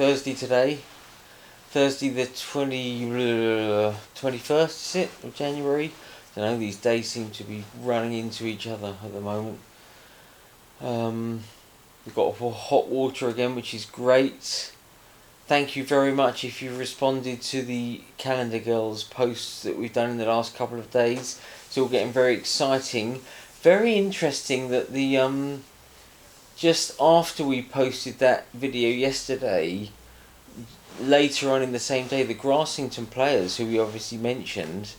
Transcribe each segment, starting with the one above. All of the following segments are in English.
Thursday today. Thursday the 21st, is it, of January? I don't know, these days seem to be running into each other at the moment. We've got hot water again, which is great. Thank you very much if you responded to the Calendar Girls posts that we've done in the last couple of days. It's all getting very exciting. Very interesting that the just after we posted that video yesterday, later on in the same day, the Grassington players, who we obviously mentioned,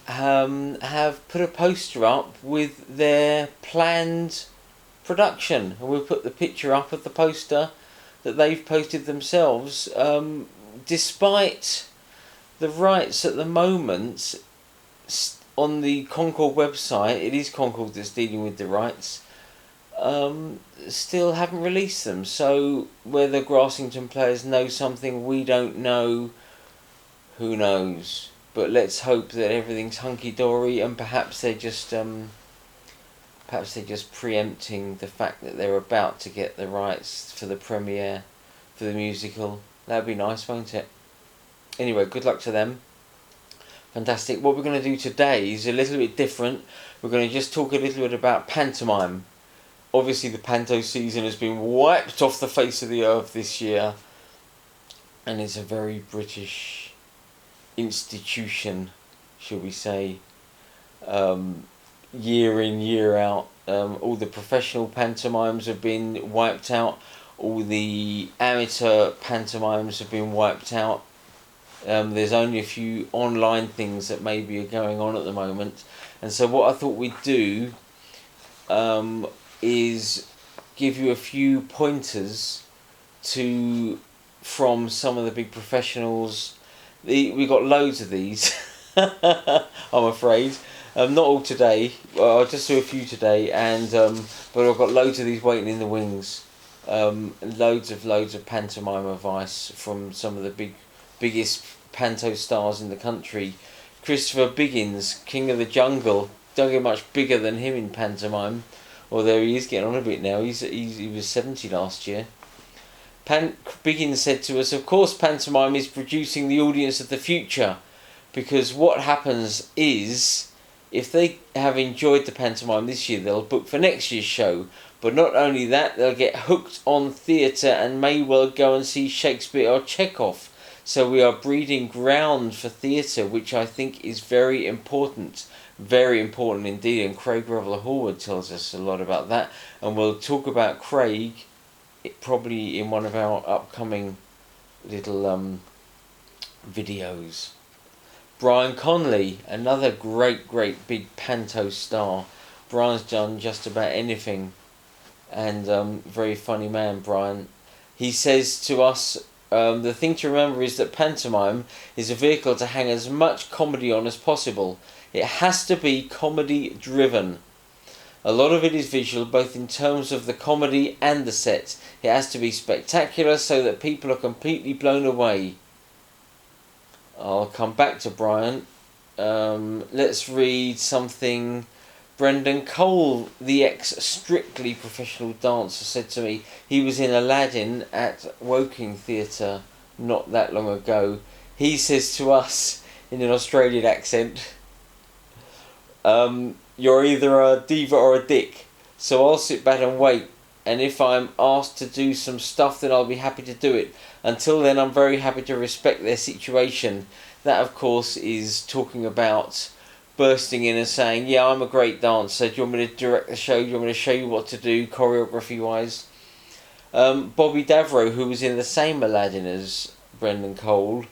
have put a poster up with their planned production, and we'll put the picture up of the poster that they've posted themselves. Despite the rights at the moment on the Concord website, it is Concord that's dealing with the rights, still haven't released them. So whether Grassington players know something we don't know, who knows? But let's hope that everything's hunky-dory, and perhaps they're just preempting the fact that they're about to get the rights for the premiere for the musical. That'd be nice, won't it? Anyway, good luck to them. Fantastic. What we're going to do today is a little bit different. We're going to just talk a little bit about pantomime. Obviously the Panto season has been wiped off the face of the earth this year, and it's a very British institution, shall we say, year in, year out. All the professional pantomimes have been wiped out, all the amateur pantomimes have been wiped out. There's only a few online things that maybe are going on at the moment, and so what I thought we'd do is give you a few pointers from some of the big professionals. We got loads of these, I'm afraid. Not all today. I'll just do a few today, and but I've got loads of these waiting in the wings. Loads of pantomime advice from some of the biggest panto stars in the country. Christopher Biggins, King of the Jungle. Don't get much bigger than him in pantomime, although he is getting on a bit now. He was 70 last year. Biggins said to us, "Of course, pantomime is producing the audience of the future, because what happens is, if they have enjoyed the pantomime this year, they'll book for next year's show. But not only that, they'll get hooked on theatre and may well go and see Shakespeare or Chekhov. So we are breeding ground for theatre, which I think is very important indeed." And Craig Reveller-Horwood tells us a lot about that, and we'll talk about Craig probably in one of our upcoming little videos. Brian Conley, another great big panto star. Brian's done just about anything, and very funny man, Brian. He says to us, the thing to remember is that pantomime is a vehicle to hang as much comedy on as possible. It has to be comedy driven. A lot of it is visual, both in terms of the comedy and the set. It has to be spectacular so that people are completely blown away. I'll come back to Brian. Let's read something. Brendan Cole, the ex-Strictly professional dancer, said to me he was in Aladdin at Woking Theatre not that long ago. He says to us in an Australian accent, "You're either a diva or a dick, so I'll sit back and wait, and if I'm asked to do some stuff, then I'll be happy to do it. Until then, I'm very happy to respect their situation." That, of course, is talking about bursting in and saying, "Yeah, I'm a great dancer. Do you want me to direct the show? Do you want me to show you what to do choreography-wise?" Bobby Davro, who was in the same Aladdin as Brendan Cole,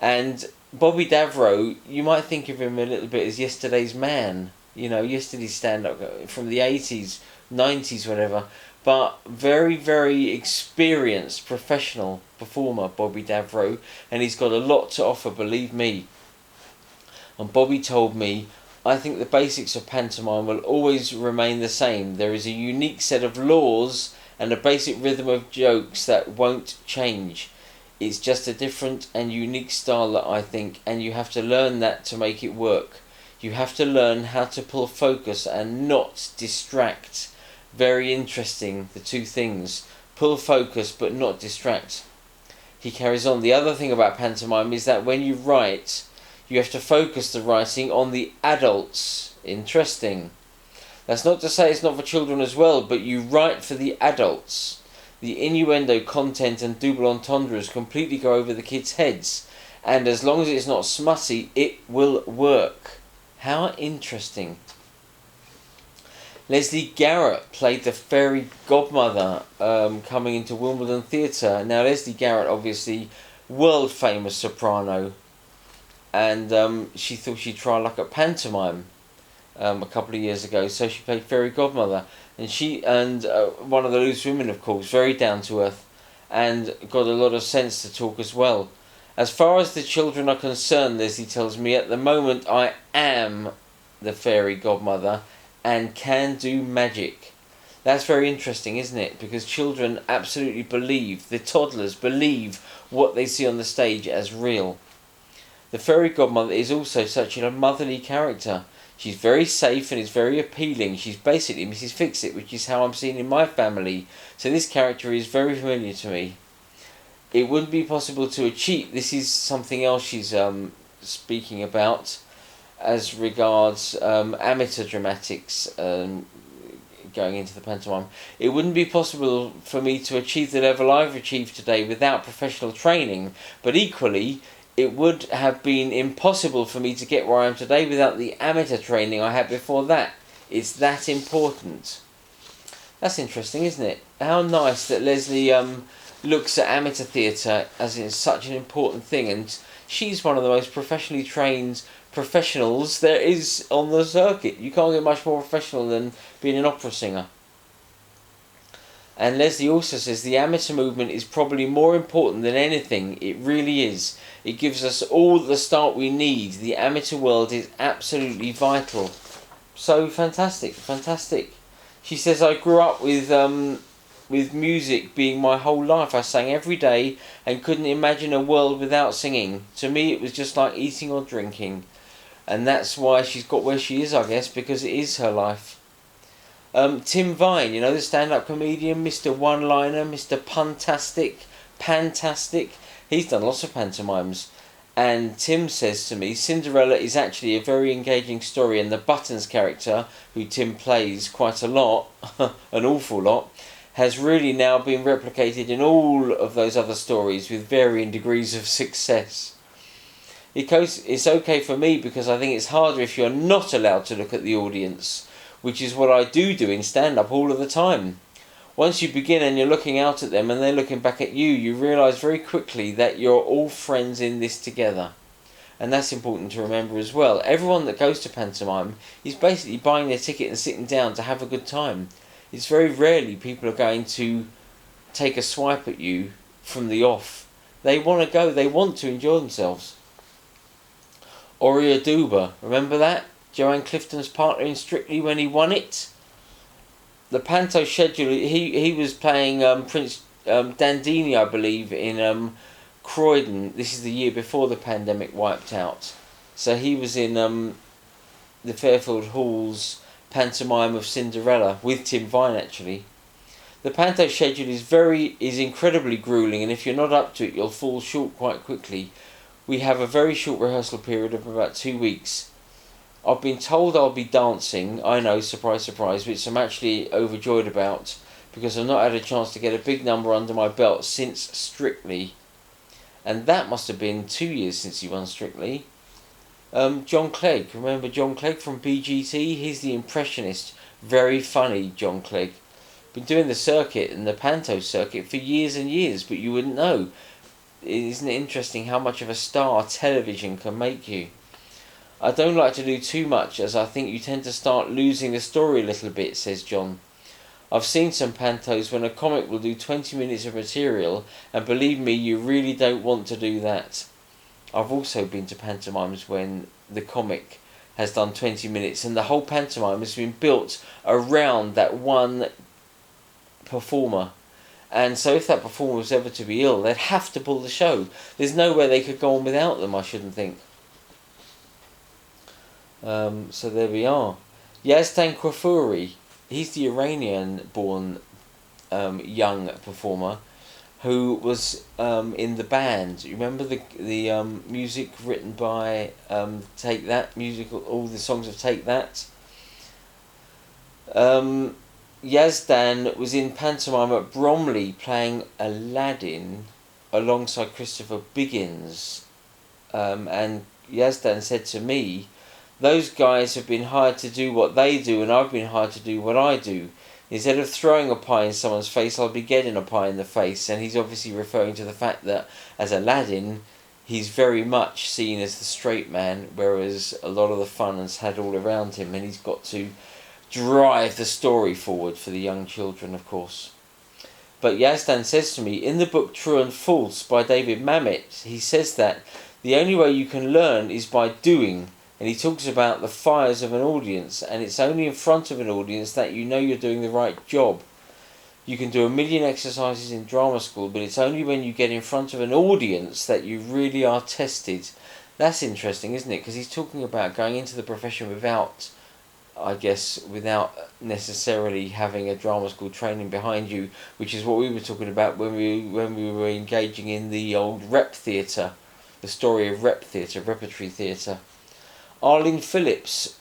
and Bobby Davro, you might think of him a little bit as Yesterday's Man, yesterday's stand-up from the 80s, 90s, whatever. But very experienced professional performer, Bobby Davro, and he's got a lot to offer, believe me. And Bobby told me, "I think the basics of pantomime will always remain the same. There is a unique set of laws and a basic rhythm of jokes that won't change. It's just a different and unique style that I think, and you have to learn that to make it work. You have to learn how to pull focus and not distract." Very interesting, the two things. Pull focus but not distract. He carries on. The other thing about pantomime is that when you write, you have to focus the writing on the adults. Interesting. That's not to say it's not for children as well, but you write for the adults. The innuendo, content and double entendres completely go over the kids' heads. And as long as it's not smutty, it will work. How interesting. Leslie Garrett played the fairy godmother coming into Wimbledon Theatre. Now Leslie Garrett, obviously, world famous soprano. And she thought she'd try luck at pantomime a couple of years ago. So she played fairy godmother. And she and one of the loose women, of course, very down to earth. And got a lot of sense to talk as well. As far as the children are concerned, Leslie tells me, at the moment I am the fairy godmother and can do magic. That's very interesting, isn't it? Because children absolutely believe, the toddlers believe what they see on the stage as real. The fairy godmother is also such a motherly character. She's very safe and is very appealing. She's basically Mrs. Fix-It, which is how I'm seen in my family. So this character is very familiar to me. It wouldn't be possible to achieve. This is something else she's speaking about as regards amateur dramatics going into the pantomime. It wouldn't be possible for me to achieve the level I've achieved today without professional training, but equally it would have been impossible for me to get where I am today without the amateur training I had before that. It's that important. That's interesting, isn't it? How nice that Leslie looks at amateur theatre as in such an important thing, and she's one of the most professionally trained professionals there is on the circuit. You can't get much more professional than being an opera singer. And Leslie also says the amateur movement is probably more important than anything. It really is. It gives us all the start we need. The amateur world is absolutely vital. So fantastic, fantastic. She says, I grew up with music being my whole life. I sang every day and couldn't imagine a world without singing. To me it was just like eating or drinking. And that's why she's got where she is, I guess, because it is her life. Tim Vine, you know, the stand-up comedian, Mr. One-Liner, Mr. Puntastic, Pantastic. He's done lots of pantomimes. And Tim says to me, Cinderella is actually a very engaging story, and the Buttons character, who Tim plays quite a lot, an awful lot, has really now been replicated in all of those other stories with varying degrees of success. It's okay for me because I think it's harder if you're not allowed to look at the audience, which is what I do in stand-up all of the time. Once you begin and you're looking out at them and they're looking back at you, you realise very quickly that you're all friends in this together. And that's important to remember as well. Everyone that goes to pantomime is basically buying their ticket and sitting down to have a good time. It's very rarely people are going to take a swipe at you from the off. They want to go, they want to enjoy themselves. Oria Duba, remember that? Joanne Clifton's partner in Strictly when he won it? The Panto schedule, he was playing Prince Dandini, I believe, in Croydon. This is the year before the pandemic wiped out. So he was in the Fairfield Hall's pantomime of Cinderella with Tim Vine, actually. The Panto schedule is incredibly grueling, and if you're not up to it, you'll fall short quite quickly. We have a very short rehearsal period of about 2 weeks. I've been told I'll be dancing, I know, surprise, surprise, which I'm actually overjoyed about, because I've not had a chance to get a big number under my belt since Strictly. And that must have been 2 years since he won Strictly. John Clegg, remember John Clegg from BGT? He's the impressionist, very funny John Clegg. Been doing the circuit and the Panto circuit for years and years, but you wouldn't know. Isn't it interesting how much of a star television can make you? I don't like to do too much, as I think you tend to start losing the story a little bit, says John. I've seen some pantos when a comic will do 20 minutes of material, and believe me, you really don't want to do that. I've also been to pantomimes when the comic has done 20 minutes and the whole pantomime has been built around that one performer. And so if that performer was ever to be ill, they'd have to pull the show. There's no way they could go on without them, I shouldn't think. So there we are. Yazdan Koufouri, he's the Iranian-born young performer who was in the band. You remember the music written by Take That music, all the songs of Take That. Yazdan was in pantomime at Bromley playing Aladdin alongside Christopher Biggins, and Yazdan said to me, "Those guys have been hired to do what they do, and I've been hired to do what I do. Instead of throwing a pie in someone's face, I'll be getting a pie in the face." And he's obviously referring to the fact that as Aladdin, he's very much seen as the straight man, whereas a lot of the fun is had all around him, and he's got to drive the story forward for the young children, of course. But Yazdan says to me, in the book True and False by David Mamet, he says that the only way you can learn is by doing. And he talks about the fires of an audience, and it's only in front of an audience that you know you're doing the right job. You can do 1,000,000 exercises in drama school, but it's only when you get in front of an audience that you really are tested. That's interesting, isn't it? Because he's talking about going into the profession without necessarily having a drama school training behind you, which is what we were talking about when we were engaging in the old rep theatre, the story of rep theatre, repertory theatre. Arlene Phillips,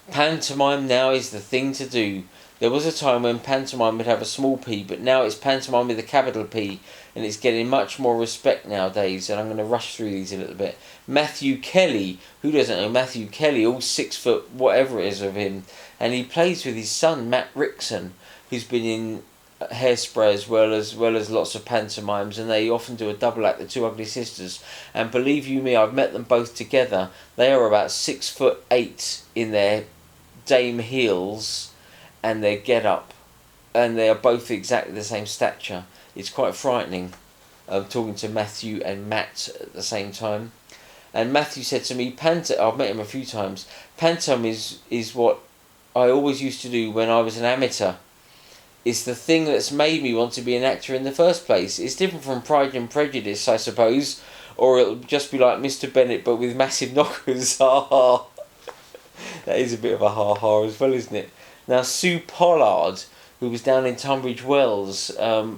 pantomime now is the thing to do. There was a time when pantomime would have a small p, but now it's pantomime with a capital P, and it's getting much more respect nowadays, and I'm going to rush through these a little bit. Matthew Kelly, who doesn't know Matthew Kelly, all 6 foot whatever it is of him, and he plays with his son Matt Rickson, who's been in Hairspray as well as lots of pantomimes, and they often do a double act, the Two Ugly Sisters, and believe you me, I've met them both together. They are about 6'8" in their dame heels and their get up, and they are both exactly the same stature. It's quite frightening. I'm talking to Matthew and Matt at the same time, and Matthew said to me, I've met him a few times, pantomime is what I always used to do when I was an amateur. It's the thing that's made me want to be an actor in the first place. It's different from Pride and Prejudice, I suppose, or it'll just be like Mr. Bennet but with massive knockers. Ha ha. That is a bit of a ha ha as well, isn't it? Now, Sue Pollard, who was down in Tunbridge Wells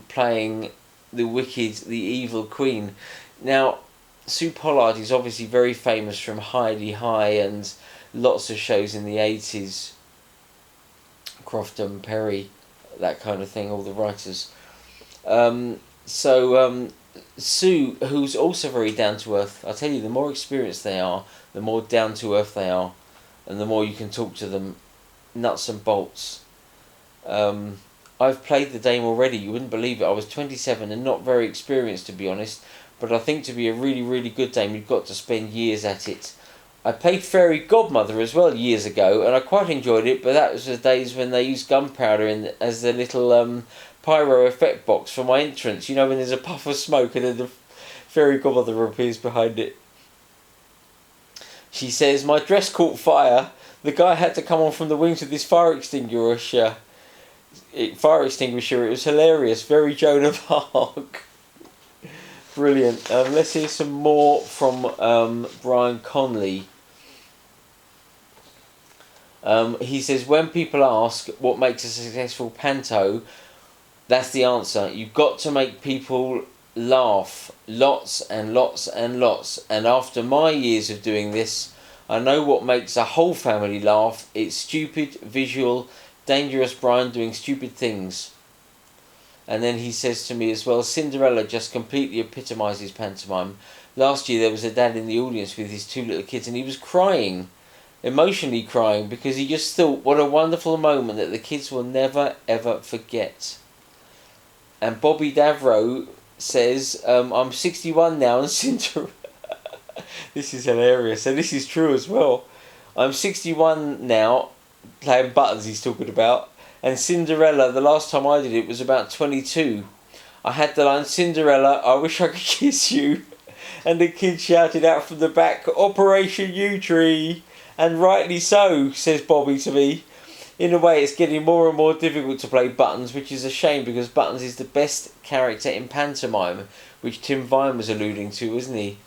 playing the evil queen. Now, Sue Pollard is obviously very famous from Heidi High and lots of shows in the 80s. Crofton, Perry, that kind of thing, all the writers. Sue, who's also very down to earth, I tell you, the more experienced they are, the more down to earth they are, and the more you can talk to them, nuts and bolts. I've played the dame already, you wouldn't believe it. I was 27 and not very experienced, to be honest, but I think to be a really, really good dame, you've got to spend years at it. I played Fairy Godmother as well years ago, and I quite enjoyed it, but that was the days when they used gunpowder as the little pyro effect box for my entrance. You know, when there's a puff of smoke and then the Fairy Godmother appears behind it. She says, my dress caught fire. The guy had to come on from the wings with this fire extinguisher. It was hilarious. Very Joan of Arc. Brilliant. Let's hear some more from Brian Conley. He says, when people ask what makes a successful panto, that's the answer. You've got to make people laugh lots and lots and lots. And after my years of doing this, I know what makes a whole family laugh. It's stupid, visual, dangerous Brian doing stupid things. And then he says to me as well, Cinderella just completely epitomises pantomime. Last year there was a dad in the audience with his 2 little kids, and he was crying, emotionally crying, because he just thought what a wonderful moment that the kids will never ever forget. And Bobby Davro says, I'm 61 now and Cinderella... This is hilarious, and this is true as well. I'm 61 now, playing buttons he's talking about. And Cinderella, the last time I did it was about 22. I had the line, Cinderella, I wish I could kiss you. And the kid shouted out from the back, Operation U-Tree. And rightly so, says Bobby to me. In a way, it's getting more and more difficult to play Buttons, which is a shame because Buttons is the best character in pantomime, which Tim Vine was alluding to, isn't he?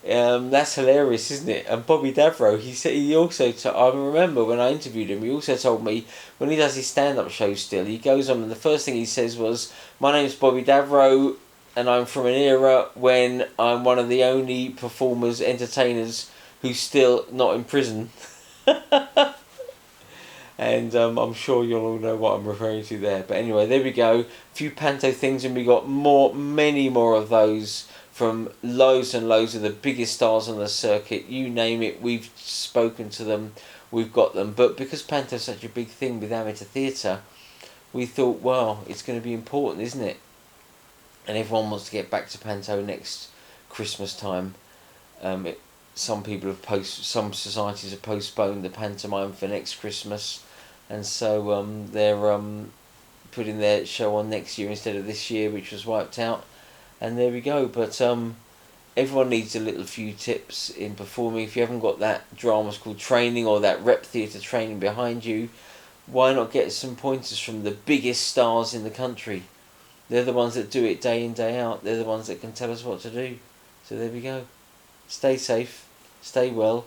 That's hilarious, isn't it? And Bobby Davro, he said he also. I remember when I interviewed him, he also told me when he does his stand-up show. Still, he goes on and the first thing he says was, "My name's Bobby Davro, and I'm from an era when I'm one of the only performers, entertainers who's still not in prison." And I'm sure you'll all know what I'm referring to there. But anyway, there we go. A few Panto things, and we got many more of those from loads and loads of the biggest stars on the circuit. You name it, we've spoken to them, we've got them. But because Panto's such a big thing with amateur theatre, we thought, well, it's going to be important, isn't it? And everyone wants to get back to Panto next Christmas time. Some people have some societies have postponed the pantomime for next Christmas, and so they're putting their show on next year instead of this year, which was wiped out. And there we go. But everyone needs a little few tips in performing. If you haven't got that drama school training or that rep theatre training behind you, why not get some pointers from the biggest stars in the country? They're the ones that do it day in, day out. They're the ones that can tell us what to do. So there we go. Stay safe. Stay well.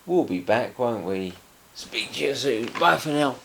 We'll be back, won't we? Speak to you soon. Bye for now.